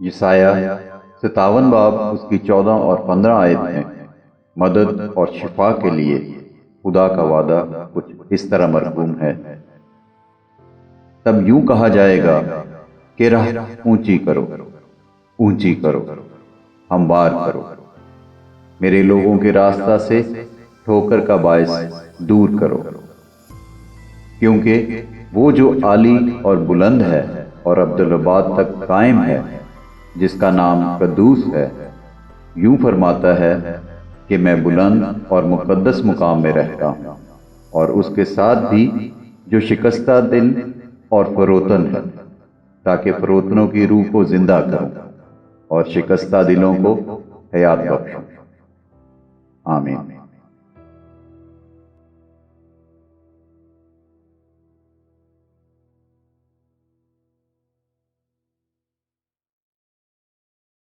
یسایہ 57 باب اس کی 14 اور 15 آیت ہیں۔ مدد اور شفا کے لیے خدا کا وعدہ کچھ اس طرح مرقوم ہے۔ تب یوں کہا جائے گا کہ راہ اونچی کرو، اونچی کرو، ہموار کرو، میرے لوگوں کے راستہ سے ٹھوکر کا باعث دور کرو، کیونکہ وہ جو عالی اور بلند ہے اور ابدالآباد تک قائم ہے، جس کا نام قدوس ہے، یوں فرماتا ہے کہ میں بلند اور مقدس مقام میں رہتا ہوں، اور اس کے ساتھ بھی جو شکستہ دل اور فروتن ہے، تاکہ فروتنوں کی روح کو زندہ کروں اور شکستہ دلوں کو حیات بخشوں۔ آمین۔